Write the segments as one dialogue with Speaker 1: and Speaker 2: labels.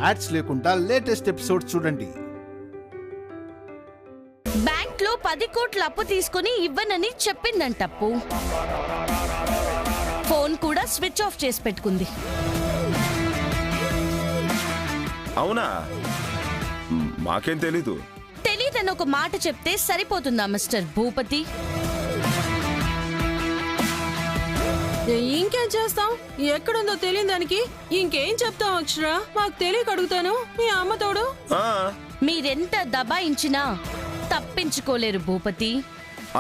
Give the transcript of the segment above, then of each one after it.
Speaker 1: Ads లేకుండా latest episode చూడండి.
Speaker 2: Bank లో 10 కోట్ల అప్పు తీసుకుని ఇవ్వనని చెప్పిందంటప్పు. ఫోన్ కూడా స్విచ్ ఆఫ్ చేసి పెట్టుకుంది.
Speaker 3: అవునా? మాకేం తెలీదు.
Speaker 2: తెలీదని ఒక మాట చెప్తే సరిపోతుందా మిస్టర్ భూపతి?
Speaker 4: ఇంకేం చేస్తాం? ఎక్కడుందో తెలియని దానికి ఇంకేం చెప్తాం అక్షర? మాకు తెలియక అడుగుతాను. మీ అమ్మ తోడు.
Speaker 2: మీరెంత దబాయించినా తప్పించుకోలేరు భూపతి.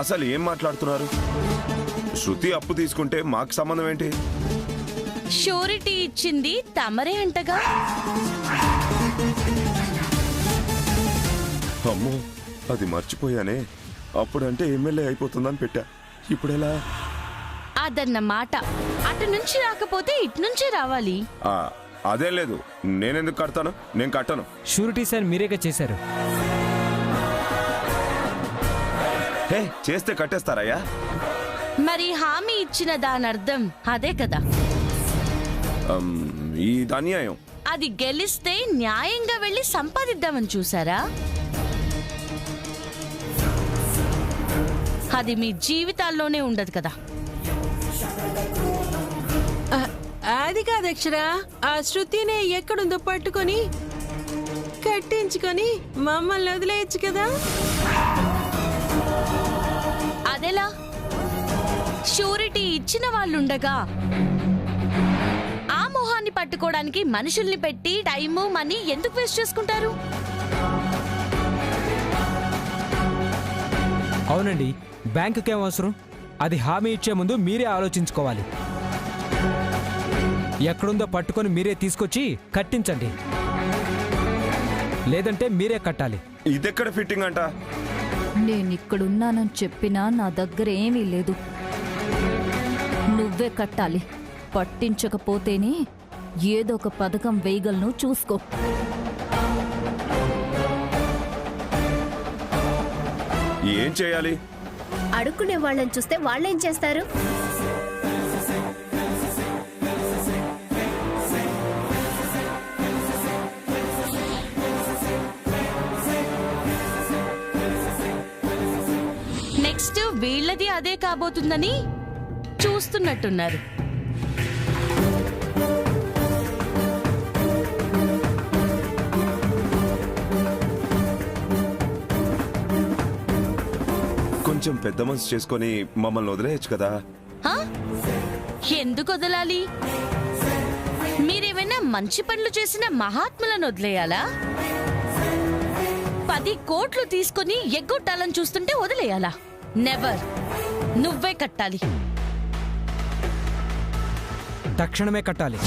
Speaker 3: అసలు ఏం మాట్లాడుతున్నారు? శృతి అప్పు తీసుకుంటే మాకు సంబంధం ఏంటి?
Speaker 2: షూరిటీ ఇచ్చింది తమరే అంటగా.
Speaker 3: అమ్మో, అది మర్చిపోయానే. అప్పుడంటే ఎమ్మెల్యే అయిపోతుందని పెట్టా. ఇప్పుడెలా?
Speaker 2: అదన్న మాట. అటు నుంచి రాకపోతే ఇటు నుంచే రావాలి.
Speaker 3: అదే లేదు. నేనెందుకు కడతాను? నేను కట్టను.
Speaker 5: షూరిటీ సార్ మీరేగా చేశారు.
Speaker 3: హే, చేస్తే కట్టేస్తారయ్యా?
Speaker 2: మరి హామీ ఇచ్చిన దాని అర్థం అదే కదా.
Speaker 3: ఇది అన్యాయం.
Speaker 2: అది గెలిస్తే న్యాయంగా వెళ్ళి సంపాదిద్దామని చూసారా? అది మీ జీవితాల్లోనే ఉండదు కదా.
Speaker 4: అది కాదు అక్షర. ఆ శృతినే ఎక్కడుందో పట్టుకొని కట్టించుకొని మమ్మల్ని వదిలేయచ్చు కదా.
Speaker 2: అదెలా? షూరిటీ ఇచ్చిన వాళ్ళుండగా ఆ మొహాన్ని పట్టుకోవడానికి మనుషుల్ని పెట్టి టైము మనీ ఎందుకు వేస్ట్ చేసుకుంటారు?
Speaker 5: అవునండి, బ్యాంకుకేం అవసరం? అది హామీ ఇచ్చే ముందు మీరే ఆలోచించుకోవాలి. ఎక్కడుందో పట్టుకొని మీరే తీసుకొచ్చి కట్టించండి, లేదంటే మీరే కట్టాలి.
Speaker 3: ఇదెక్కడ ఫిట్టింగ్ అంట?
Speaker 6: నేనిక్కడున్నానని చెప్పినా నా దగ్గర ఏమీ లేదు. నువ్వే కట్టాలి. పట్టించకపోతేనే ఏదో ఒక పథకం వేయగలను, చూసుకో.
Speaker 3: ఏం చేయాలి?
Speaker 7: అడుక్కునే వాళ్ళని చూస్తే వాళ్ళేం చేస్తారు?
Speaker 2: నెక్స్ట్ వీళ్ళది అదే కాబోతుందని చూస్తున్నట్టున్నారు.
Speaker 3: కొంచెం పెద్ద మనసు చేసుకొని మమ్మల్ని వదిలేయచ్చు కదా.
Speaker 2: ఎందుకు వదలాలి? మీరేమైనా మంచి పనులు చేసిన మహాత్ములను వదిలేయాలా? 10 కోట్లు తీసుకొని ఎగ్గొట్టాలని చూస్తుంటే వదిలేయాలా? నెవర్. నువ్వే కట్టాలి.
Speaker 5: తక్షణమే కట్టాలి.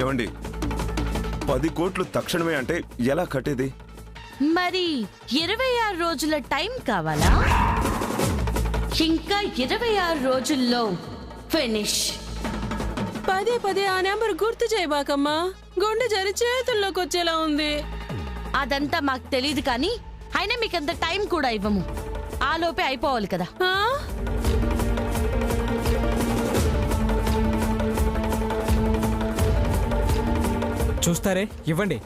Speaker 3: ఏమండి, 10 కోట్లు తక్షణమే అంటే ఎలా కట్టేది?
Speaker 2: మరి 26 రోజుల టైం కావాలా? ఇంకా 26 రోజుల్లో ఫినిష్.
Speaker 4: పదే ఆ నెంబర్ గుర్తు చేయబాకమ్మా. గుండె జరి చేతుల్లోకి వచ్చేలా ఉంది.
Speaker 2: అదంతా మాకు తెలియదు, కానీ అయినా మీకంత టైం కూడా ఇవ్వము. ఆలోపే అయిపోవాలి కదా.
Speaker 5: చూస్తారే, ఇవ్వండి.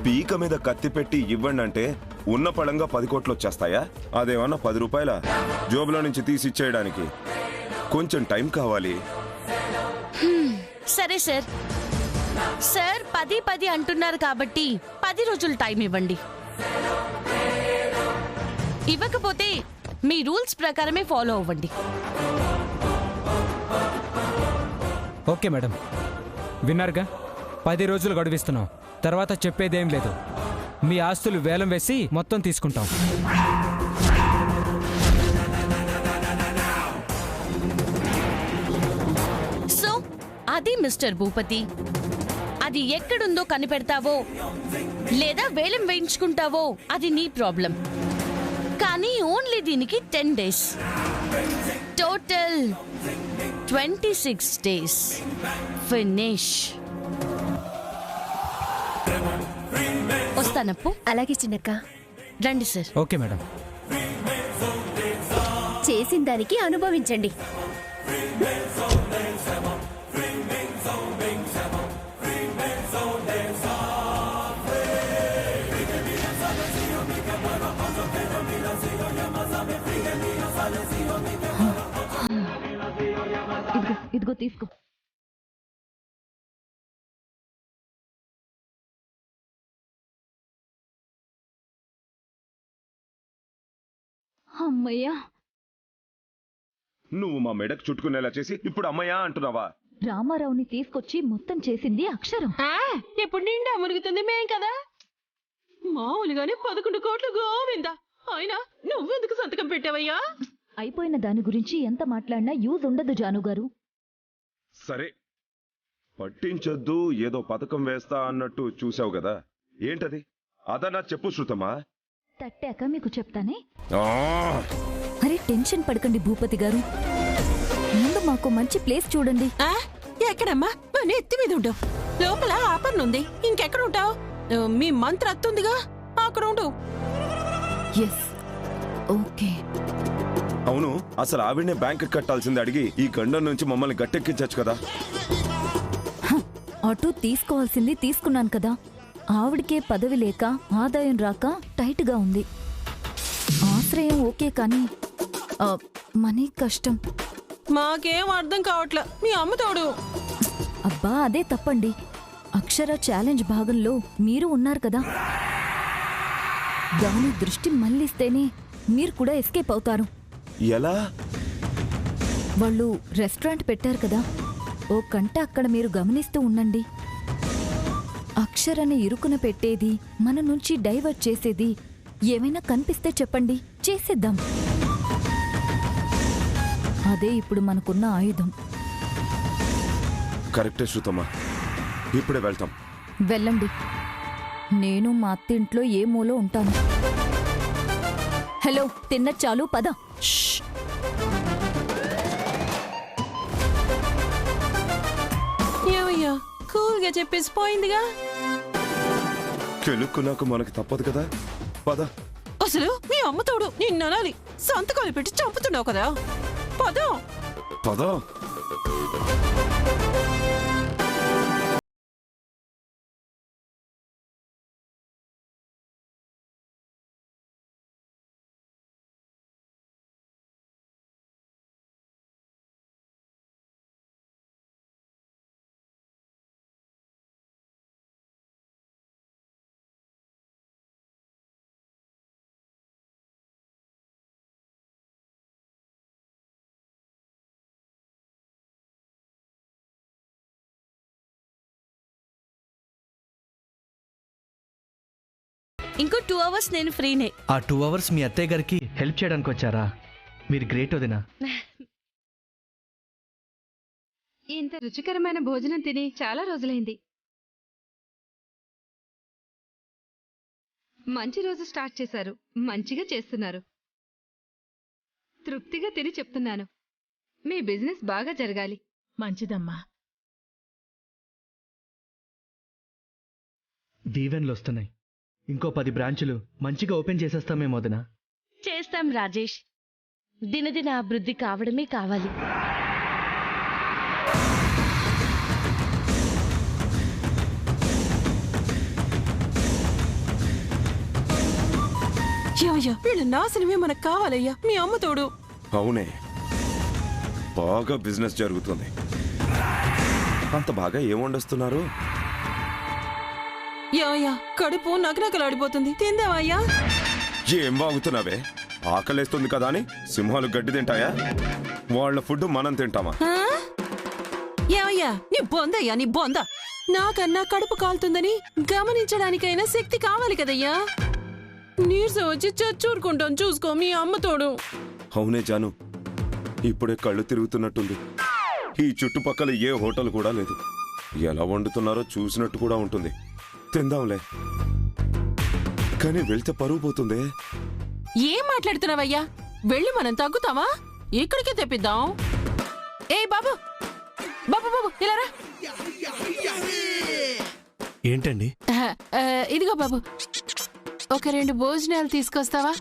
Speaker 3: పీక మీద కత్తి పెట్టి ఇవ్వండి అంటే ఉన్న పళంగా 10 కోట్లు వచ్చేస్తాయా? అదేమన్నా 10 రూపాయల జోబులో నుంచి తీసి ఇచ్చేయడానికి? కొంచెం టైం కావాలి.
Speaker 2: సరే సార్. సార్ 10 అంటున్నారు కాబట్టి 10 రోజులు టైం ఇవ్వండి. ఇవ్వకపోతే మీ రూల్స్ ప్రకారమే ఫాలో అవ్వండి.
Speaker 5: ఓకే మేడం, విన్నారుగా. 10 రోజులు గడువిస్తున్నాం. తర్వాత చెప్పేదేం లేదు. మీ ఆస్తులు వేలం వేసి మొత్తం తీసుకుంటాం.
Speaker 2: సో అది మిస్టర్ భూపతి, అది ఎక్కడుందో కనిపెడతావో లేదా వేలం వేయించుకుంటావో అది నీ ప్రాబ్లం. కానీ ఓన్లీ దీనికి 10 days. Total 26 days. ఫినిష్. వస్తానప్పు.
Speaker 7: అలాగే చిన్నక్క.
Speaker 2: రండి సార్.
Speaker 5: Okay madam.
Speaker 7: చేసిన దానికి అనుభవించండి.
Speaker 6: ఇదిగో ఇదిగో తీసుకో. అమ్మయ్యా,
Speaker 3: నువ్వు మా మెడకు చుట్టుకునేలా చేసి ఇప్పుడు అమ్మయ్యా అంటున్నావా?
Speaker 6: రామారావుని తీసుకొచ్చి మొత్తం చేసింది అక్షరం.
Speaker 4: ఇప్పుడు నిండా మురుగుతుంది మేం కదా. మామూలుగానే 11 కోట్లు గోవిందా. అయినా నువ్వెందుకు సంతకం పెట్టావయ్యా?
Speaker 6: అయిపోయిన దాని గురించి ఎంత మాట్లాడినా యూజ్ ఉండదు జానుగారు.
Speaker 3: సరే, పట్టించొద్దు ఏదో పథకం వేస్తా అన్నట్టు చూసావు కదా, ఏంటది? అదన్నా చెప్పు శృతమా.
Speaker 6: తట్టాక మీకు చెప్తానే.
Speaker 3: ఆ!
Speaker 6: అరే టెన్షన్ పడకండి భూపతి గారు, ముందు మాకు మంచి ప్లేస్ చూడండి.
Speaker 4: ఎక్కడమ్మా? మన ఎత్తి మీద ఉంటావు. లోపల ఆపర్న్ ఉంది. ఇంకెక్కడ ఉంటావు? మీ మంత్ర అత్తుందిగా, అక్కడ ఉండు.
Speaker 6: Yes, okay.
Speaker 3: అవును, అసలు ఆవిడనే బ్యాంక్ కట్టాల్సింది అడిగి ఈ గండం నుంచి మమ్మల్ని గట్టెక్కించచ్చు కదా.
Speaker 6: అటు తీసుకోవాల్సింది తీసుకున్నాను కదా. ఆవిడకే పదవి లేక ఆదాయం రాక టైట్ గా ఉంది. ఆశ్రయం ఓకే కానీ మనీ కష్టం.
Speaker 4: మాకేం అర్థం కావట్లా. మీ అమ్మ తోడు.
Speaker 6: అబ్బా అదే తప్పండి. అక్షర ఛాలెంజ్ భాగంలో మీరు ఉన్నారు కదా, దాని దృష్టి మళ్ళిస్తేనే మీరు కూడా ఎస్కేప్ అవుతారు.
Speaker 3: ఎలా?
Speaker 6: వాళ్ళు రెస్టారెంట్ పెట్టారు కదా, ఓ కంట అక్కడ మీరు గమనిస్తూ ఉండండి. అక్షరని ఇరుకున పెట్టేది, మన నుంచి డైవర్ట్ చేసేది ఏమైనా కనిపిస్తే చెప్పండి, చేసేద్దాం. అదే ఇప్పుడు మనకున్న ఆయుధం.
Speaker 3: కరెక్టే శృతమా, ఇప్పుడే వెళ్తాం.
Speaker 6: వెళ్ళండి, నేను మా అత్తింట్లో ఏ మూలో ఉంటాను. హలో, తిన్న చాలు, పద.
Speaker 4: ఏమయ్యా, కూల్ గా చెప్పేసి పోయిందిగా.
Speaker 3: కెలుక్కు నాకు మనకి తప్పదు కదా, పద.
Speaker 4: అసలు మీ అమ్మ తోడు నిన్ననాలి. సంతకాలు పెట్టి చంపుతున్నావు కదా. పద
Speaker 3: పద.
Speaker 2: ఇంకో 2 hours నేను ఫ్రీనే.
Speaker 8: ఆ 2 hours మీ అత్తయ్య గారికి హెల్ప్ చేయడానికి వచ్చారా? మీరు గ్రేట్ వదినా.
Speaker 9: ఇంత రుచికరమైన భోజనం తిని చాలా రోజులైంది. మంచి రోజు స్టార్ట్ చేశారు. మంచిగా చేస్తున్నారు. తృప్తిగా తిని చెప్తున్నాను, మీ బిజినెస్ బాగా జరగాలి.
Speaker 4: మంచిదమ్మా.
Speaker 8: దీవెన్లు వస్తున్నాయి. ఇంకో 10 బ్రాంచులు మంచిగా ఓపెన్ చేసేస్తామేమో వదినా.
Speaker 2: చేస్తాం రాజేష్. దినదిన అభివృద్ధి కావడమే కావాలి.
Speaker 4: వీళ్ళ నాశనమే మనకు కావాలయ్యా. మీ అమ్మ తోడు.
Speaker 3: అవునే, బాగా బిజినెస్ జరుగుతుంది. అంత బాగా ఏం వండొస్తున్నారు?
Speaker 4: ఏమయ్యా, కడుపు నకనకలాడిపోతుంది. తిందామయ్యా.
Speaker 3: ఏం బాగుతున్నావే? ఆకలేస్తుంది కదా అని సింహాలు గడ్డి తింటాయా? వాళ్ళ ఫుడ్ మనం తింటామా?
Speaker 4: ఏమయ్యా, నీ బొందయ్యా, నీ బొంద. నాకన్నా కడుపు కాలుతుందని గమనించడానికైనా శక్తి కావాలి కదయ్యా. నీరసం వచ్చి చచ్చూరుకుంటాం, చూసుకో. మీ అమ్మ తోడు.
Speaker 3: అవునే జాను, ఇప్పుడే కళ్ళు తిరుగుతున్నట్టుంది. ఈ చుట్టుపక్కల ఏ హోటల్ కూడా లేదు. ఎలా వండుతున్నారో చూసినట్టు కూడా ఉంటుంది. తిందాంలే, కానీ వెళ్తే పరువు పోతుందే.
Speaker 4: ఏం మాట్లాడుతున్నావయ్యా? వెళ్ళి మనం తగ్గుతావా? ఇక్కడికే తెప్పిద్దాం. ఏ బాబు, బాబు బాబు ఇలా రా.
Speaker 8: ఏంటండి?
Speaker 4: ఇదిగో బాబు, ఒక 2 భోజనాలు తీసుకొస్తావా?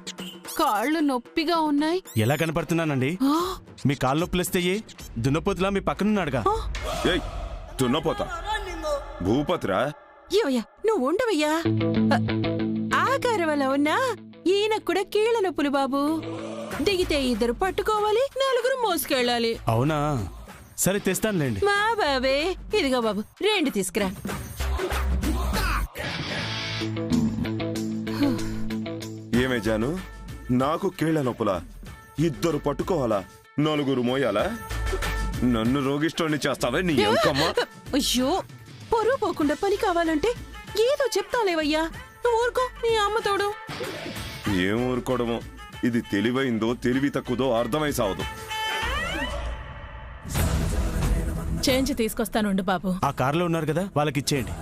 Speaker 4: కాళ్ళు నొప్పిగా ఉన్నాయి.
Speaker 10: ఎలా కనపడుతున్నానండి? మీ కాళ్ళు నొప్పులేస్తే దున్నపోతులా మీ పక్కనున్నాడుగా.
Speaker 3: ఏయ్, దున్నపోతా భూపతిరా.
Speaker 4: ఏవయ్యా, నువ్వు ఉండవయ్యా. ఆకారం వల్ల ఉన్నా ఈయనకు కూడా కీళ్ళ నొప్పులు బాబు. దిగితే 2 పట్టుకోవాలి, 4 మోసుకెళ్ళాలి.
Speaker 10: అవునా? సరే తెస్తానులేండి.
Speaker 4: మా బాబే, ఇదిగో బాబు 2 తీసుకురా.
Speaker 3: ఏమే జాను, నాకు కీళ్ల నొప్పులా? 2 పట్టుకోవాలా? 4 మోయాలా? నన్ను రోగిష్టోని చేస్తావే నీ అంకమ్మ.
Speaker 4: అయ్యో, పొరుగు పోకుండా పని కావాలంటే ఏదో చెప్తాలేవయ్యా. నువ్వు ఊరుకో, నీ అమ్మ తోడు.
Speaker 3: ఏం ఊరుకోవడమో, ఇది తెలివైందో తెలివి తక్కువదో అర్థమై సావదు.
Speaker 4: చేంజ్ తీసుకొస్తానుండు బాబు.
Speaker 10: ఆ కార్లో ఉన్నారు కదా, వాళ్ళకి ఇచ్చేయండి.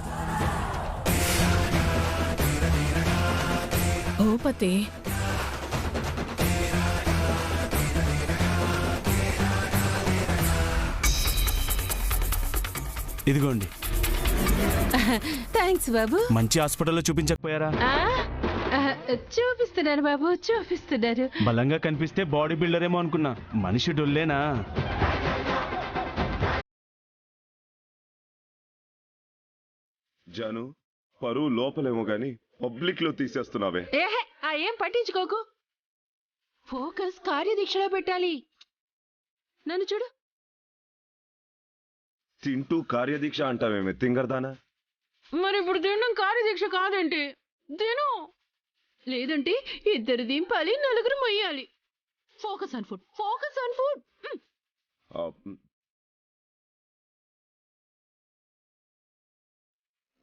Speaker 4: ఓపతి,
Speaker 10: ఇదిగోండి.
Speaker 4: థ్యాంక్స్ బాబు.
Speaker 10: మంచి హాస్పిటల్లో చూపించకపోయారా?
Speaker 9: చూపిస్తున్నారు బాబు, చూపిస్తున్నారు.
Speaker 10: బలంగా కనిపిస్తే బాడీ బిల్డర్ ఏమో అనుకున్నా, మనిషి డొల్లేనా?
Speaker 3: జాను, పరువు లోపలేమో గాని పబ్లిక్ లో తీసేస్తున్నావే.
Speaker 9: ఏహే, ఆ ఏం పట్టించుకోకు. ఫోకస్ కార్యదీక్షలో పెట్టాలి. నన్ను చూడు.
Speaker 3: తింటూ కార్యదీక్ష అంటావేమే తింగర్దానా?
Speaker 9: మరి ఇప్పుడు తినడం కార్యదీక్ష కాదేంటి? తిను. లేదంటే 2 దింపాలి, 4 మొయ్యాలి. Focus on food, focus on food.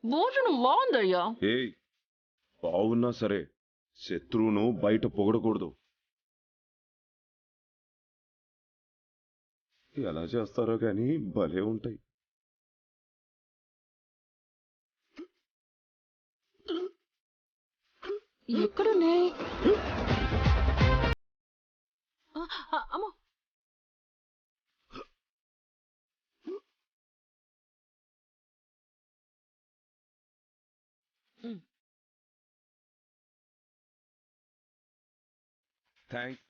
Speaker 9: భోజనం బాగుందయ్యా.
Speaker 3: ఏయ్, బావున్నా సరే శత్రువును బయట పొగడకూడదు. ఎలా చేస్తారో గాని భలే ఉంటాయి.
Speaker 9: ఎక్కడున్నాయి? అమ్మో,
Speaker 3: థ్యాంక్స్.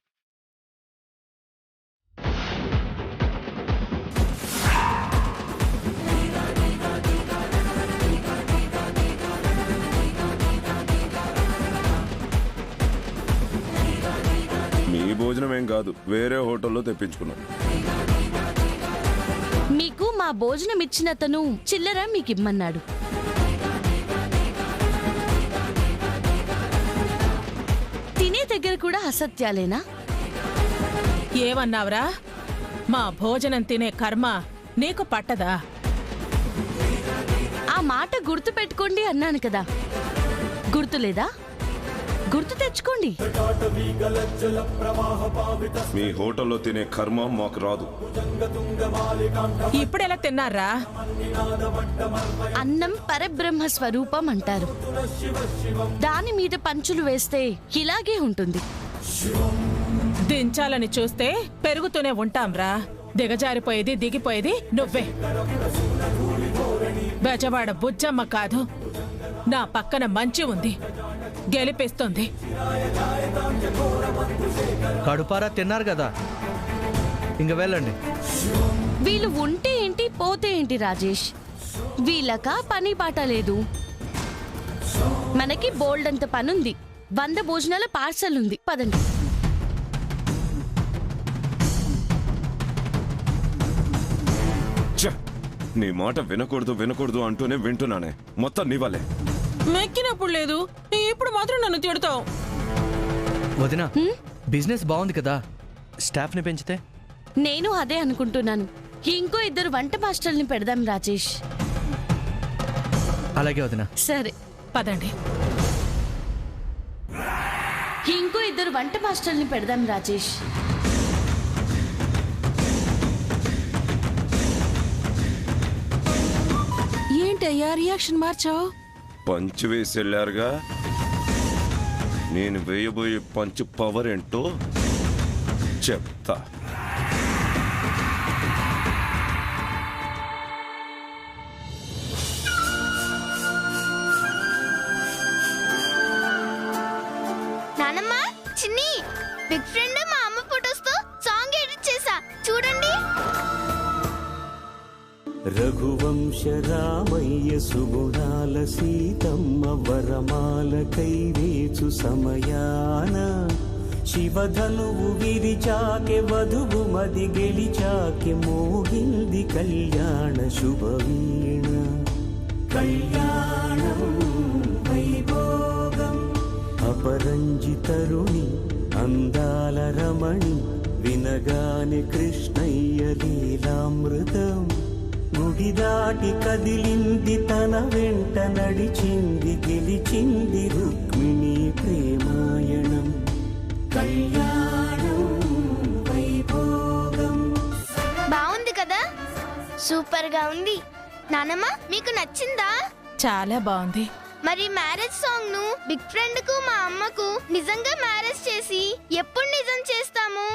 Speaker 3: మీ భోజనం ఏం కాదు, వేరే హోటల్లో తెప్పించుకున్నాం.
Speaker 2: మీకు మా భోజనం ఇచ్చినతను చిల్లర మీకు ఇమ్మన్నాడు. తినే దగ్గర కూడా అసత్యాలేనా?
Speaker 4: ఏమన్నావురా? మా భోజనం తినే కర్మ నీకు పట్టదా?
Speaker 2: ఆ మాట గుర్తు పెట్టుకోండి అన్నాను కదా, గుర్తులేదా? గుర్తు తెచ్చుకోండి.
Speaker 3: మీ హోటల్లో తినే కర్మ మాకు రాదు.
Speaker 4: ఇప్పుడెలా తిన్నారా?
Speaker 2: అన్నం పరబ్రహ్మ స్వరూపం అంటారు. దాని మీద పంచులు వేస్తే ఇలాగే ఉంటుంది.
Speaker 4: దించాలని చూస్తే పెరుగుతూనే ఉంటాంరా. దిగజారిపోయేది దిగిపోయేది నువ్వే. బెజవాడ బుజ్జమ్మ కాదు, నా పక్కన మంచి ఉంది, గెలిపిస్తుంది.
Speaker 8: కడుపారా తిన్నారు కదా, ఇంక వెళ్ళండి.
Speaker 2: వీళ్ళు ఉంటే ఏంటి పోతే ఏంటి రాజేష్? వీళ్ళక పని పాట లేదు. మనకి బోల్డ్ అంత పనుంది. 100 భోజనాల పార్సల్ ఉంది. పదండి.
Speaker 3: నీ మాట వినకూడదు వినకూడదు అంటూనే వింటున్నానే, మొత్తం నీ వల్లే.
Speaker 4: మెక్కినప్పుడు లేదు, ఇప్పుడు మాత్రం నన్ను తిడతావు.
Speaker 8: వదినా, బిజినెస్ బాగుంది కదా, స్టాఫ్ ని పెంచితే?
Speaker 2: నేను అదే అనుకుంటున్నాను. ఇంకో 2 వంట మాస్టర్ని పెడదాం రాజేష్.
Speaker 8: అలాగే వదినా.
Speaker 2: సరే
Speaker 4: పదండి.
Speaker 2: ఇంకో 2 వంట మాస్టర్ని పెడదాం రాజేష్.
Speaker 4: ఏంటయ్యా రియాక్షన్ మార్చావు?
Speaker 3: పంచు వేసి వెళ్ళారుగా, నేను వేయబోయే పంచు పవర్ ఏంటో చెప్తా.
Speaker 11: నానమ్మ, చిన్ని, బిగ్ ఫ్రెండ్ మా అమ్మ ఫోటోస్తో సాంగ్ ఎడిట్ చేసా, చూడండి.
Speaker 12: రఘువంశ రామయ్య సుగుణాల సీతమ్మ వరమాల కైవేచు సమయాన శివధనువు విరిచాకె వధువు మది గెలిచాకె మోగింది కళ్యాణ శుభవీణ కళ్యాణం వైభోగం అపరంజితరుణి అందాల రమణి వినగానే కృష్ణయ్య లీలామృతం గుడి దాటి కదిలింది తన వెంట నడిచింది గెలిచింది రుక్మిణి ప్రేమాయణం కళ్యాణం వైభోగం.
Speaker 11: బాగుంది కదా, సూపర్ గా ఉంది. నానమ్మ మీకు నచ్చిందా?
Speaker 4: చాలా బాగుంది.
Speaker 11: మరి మ్యారేజ్ సాంగ్ ను బిగ్ ఫ్రెండ్ కు మా అమ్మకు నిజంగా మ్యారేజ్ చేసి ఎప్పుడు నిజం చేస్తాము?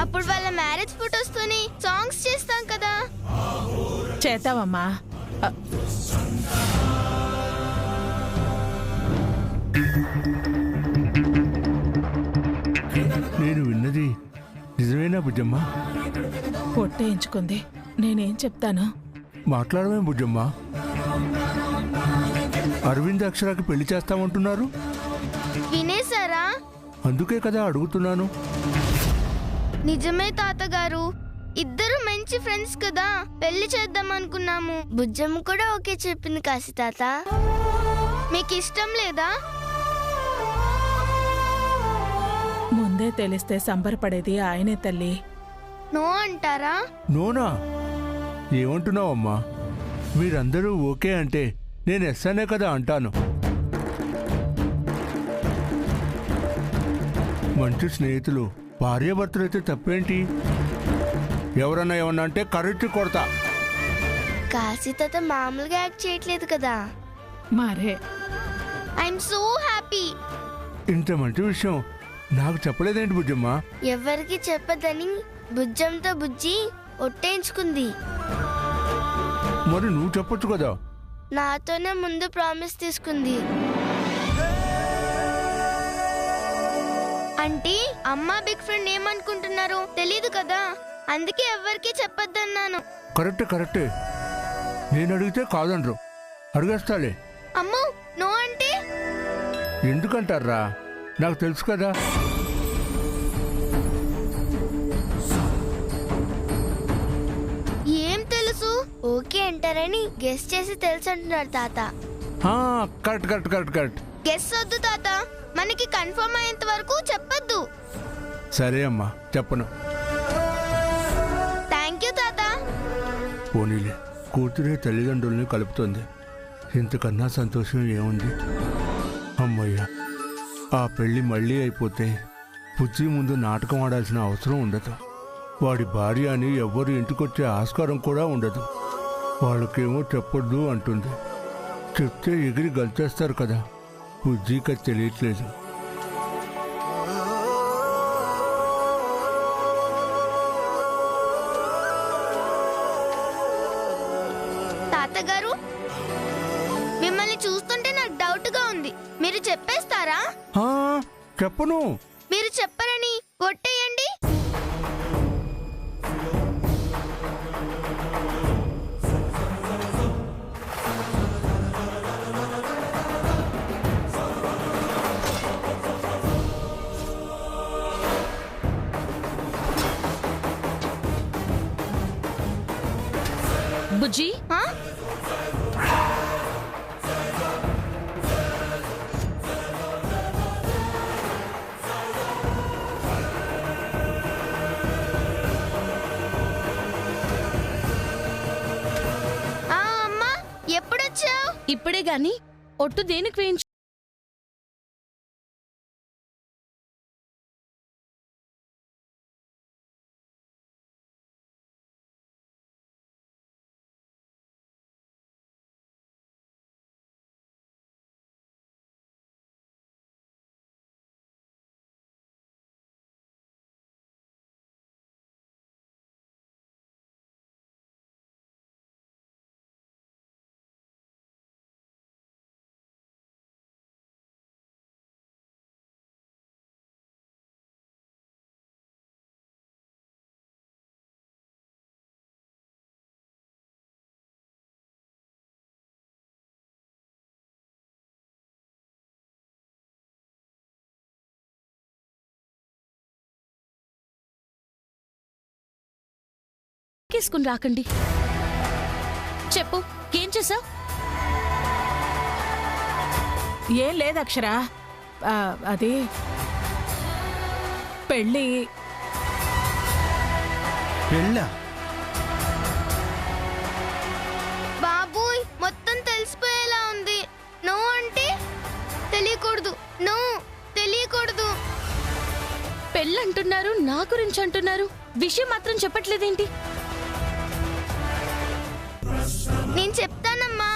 Speaker 11: అప్పుడు వాళ్ళ మ్యారేజ్ ఫోటోస్ తోని సాంగ్స్ చేస్తాం కదా.
Speaker 4: చేద్దామమ్మా.
Speaker 13: నేను విన్నది నిజమేనా బుజ్జమ్మ?
Speaker 4: పొట్టేయించుకుంది. నేనేం చెప్తాను?
Speaker 13: మాట్లాడమే బుజ్జమ్మ. అరవింద్ అక్షరాకి పెళ్లి చేస్తామంటున్నారు.
Speaker 11: వినేశారా?
Speaker 13: అందుకే కదా అడుగుతున్నాను.
Speaker 11: నిజమే తాతగారు, ఇద్దరు మంచి ఫ్రెండ్స్ కదా, పెళ్లి చేద్దాం అనుకున్నాము. బుజ్జమ్మ కూడా ఓకే చెప్పింది కాశీ తాత. మీకు ఇష్టం లేదా?
Speaker 4: ముందే తెలిస్తే సంబరపడేది ఆయనే తల్లి.
Speaker 11: నో అంటారా?
Speaker 13: నోనా? ఏమంటున్నావమ్మా? మీరందరూ ఓకే అంటే నేను ఎస్ అనే కదా అంటాను. మంచి స్నేహితులు భార్యాభర్తలైతే తప్పేంటి? ఎవరన్నా ఏమన్నా అంటే కరెక్ట్ కొడతా.
Speaker 11: కాశీ తాత మామూలుగా యాక్ట్ చేయట్లేదు కదా.
Speaker 4: మరే
Speaker 11: ఐఎమ్ సో హ్యాపీ.
Speaker 13: ఇంత మంచి విషయం నాకు చెప్పలేదేంటి బుజ్జమ్మ?
Speaker 11: ఎవరికి చెప్పదని బుజ్జంతో బుజ్జి ఒట్టేయించుకుంది.
Speaker 13: మరి నువ్వు చెప్పొచ్చు కదా.
Speaker 11: నాతోనే ముందు ప్రామిస్ తీసుకుంది. అంటే అమ్మా బిగ్ ఫ్రెండ్ ఏమనుకుంటున్నారో తెలీదు కదా, అందుకే ఎవరికి చెప్పొద్దన్నాను.
Speaker 13: కరెక్టే. నేను అడిగితే కాదనరు, అడిగేస్తాలే.
Speaker 11: అమ్మో నో అంటే?
Speaker 13: ఎందుకంటారా? నాకు తెలుసు కదా.
Speaker 11: ఏం తెలుసు? ఓకే అంటారని గెస్ చేసి తెలుసు అంటున్నారు తాత.
Speaker 13: కరెక్ట్.
Speaker 11: గెస్ వద్దు తాత, మనకి కన్ఫర్మ్ అయ్యేంత వరకు చెప్పొద్దు.
Speaker 13: సరే అమ్మా, చెప్పను.
Speaker 11: థ్యాంక్ యూ తాత.
Speaker 13: పోనీలే, కూతురే తల్లిదండ్రుల్ని కలుపుతుంది. ఇంతకన్నా సంతోషం ఏముంది? అమ్మయ్యా, ఆ పెళ్లి మళ్ళీ అయిపోతే పుచ్చి ముందు నాటకం ఆడాల్సిన అవసరం ఉండదు. వాడి భార్య అని ఎవ్వరు ఇంటికొచ్చే ఆస్కారం కూడా ఉండదు. వాళ్ళకేమో చెప్పొద్దు అంటుంది. చెప్తే ఎగిరి గల్చేస్తారు కదా. బుజ్జికి తెలియట్లేదు.
Speaker 11: తాతగారు, మిమ్మల్ని చూస్తుంటే నాకు డౌట్ గా ఉంది. మీరు చెప్పేస్తారా?
Speaker 13: చెప్పను.
Speaker 11: మీరు చెప్పరని ఒట్టేయండి.
Speaker 2: బుజ్జి,
Speaker 11: అమ్మా ఎప్పుడొచ్చావు?
Speaker 2: ఇప్పుడే గాని ఒట్టు దేనికి వేయించు? వెనకేసుకుని రాకండి. చెప్పు, ఏం చేసావు?
Speaker 4: ఏం లేదు అక్షర, అది పెళ్ళి.
Speaker 13: పెళ్ళా?
Speaker 11: బాబోయ్, మొత్తం తెలిసిపోయేలా ఉంది. నో అంటే తెలియకూడదు, నో తెలియకూడదు.
Speaker 2: పెళ్ళంటున్నారు, నా గురించి అంటున్నారు, విషయం మాత్రం చెప్పట్లేదేంటి?
Speaker 11: నేను చెప్తానమ్మా.